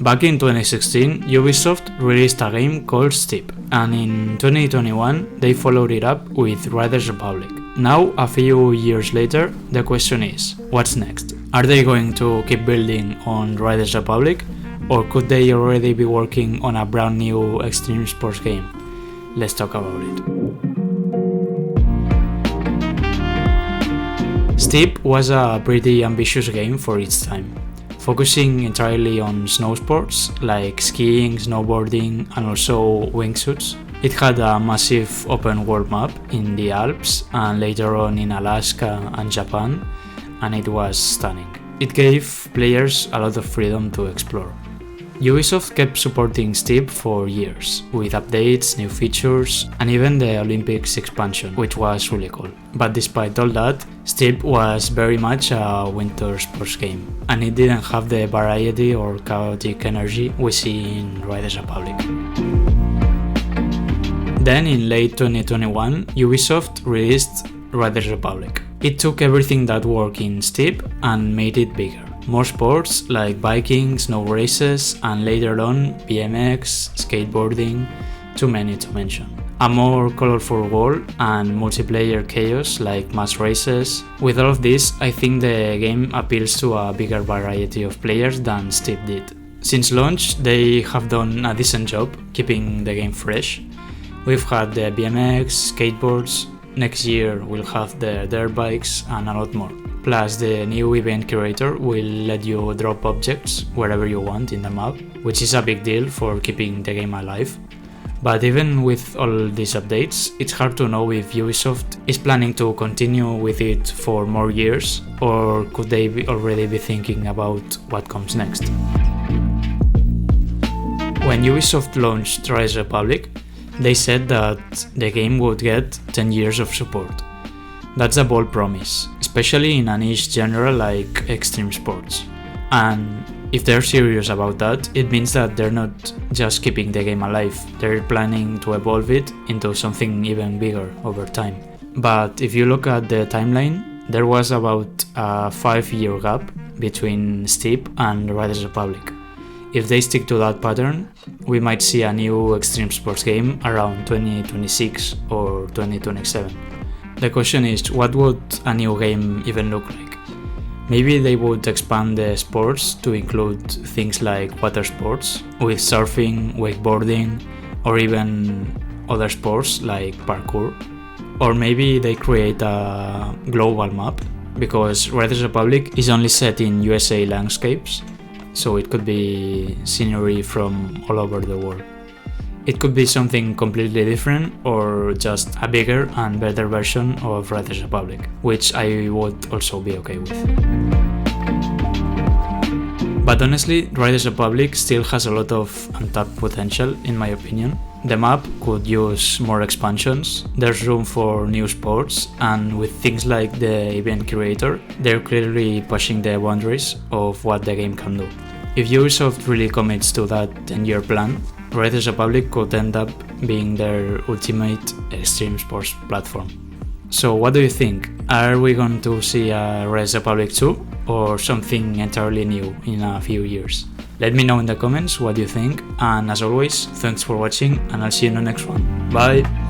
Back in 2016, Ubisoft released a game called Steep, and in 2021 they followed it up with Riders Republic. Now, a few years later, the question is, what's next? Are they going to keep building on Riders Republic, or could they already be working on a brand new extreme sports game? Let's talk about it. Steep was a pretty ambitious game for its time, focusing entirely on snow sports like skiing, snowboarding, and also wingsuits. It had a massive open world map in the Alps and later on in Alaska and Japan, and it was stunning. It gave players a lot of freedom to explore. Ubisoft kept supporting Steep for years, with updates, new features, and even the Olympics expansion, which was really cool. But despite all that, Steep was very much a winter sports game, and it didn't have the variety or chaotic energy we see in Riders Republic. Then in late 2021, Ubisoft released Riders Republic. It took everything that worked in Steep and made it bigger. More sports like biking, snow races, and later on BMX, skateboarding, too many to mention. A more colorful world and multiplayer chaos like mass races. With all of this, I think the game appeals to a bigger variety of players than Steep did. Since launch, they have done a decent job keeping the game fresh. We've had the BMX, skateboards, next year we'll have the dirt bikes and a lot more. Plus, the new event curator will let you drop objects wherever you want in the map, which is a big deal for keeping the game alive. But even with all these updates, it's hard to know if Ubisoft is planning to continue with it for more years, or could they already be thinking about what comes next. When Ubisoft launched Rise Republic, they said that the game would get 10 years of support. That's a bold promise, especially in a niche genre like extreme sports. And if they're serious about that, it means that they're not just keeping the game alive, they're planning to evolve it into something even bigger over time. But if you look at the timeline, there was about a 5-year gap between Steep and Riders Republic. If they stick to that pattern, we might see a new extreme sports game around 2026 or 2027. The question is, what would a new game even look like? Maybe they would expand the sports to include things like water sports, with surfing, wakeboarding, or even other sports like parkour. Or maybe they create a global map, because Riders Republic is only set in USA landscapes, so it could be scenery from all over the world. It could be something completely different or just a bigger and better version of Riders Republic, which I would also be okay with. But honestly, Riders Republic still has a lot of untapped potential in my opinion. The map could use more expansions, there's room for new sports, and with things like the event curator, they're clearly pushing the boundaries of what the game can do. If Ubisoft really commits to that 10-year plan, Riders Republic could end up being their ultimate extreme sports platform. So what do you think? Are we going to see a Riders Republic 2 or something entirely new in a few years? Let me know in the comments what you think, and as always, thanks for watching and I'll see you in the next one. Bye!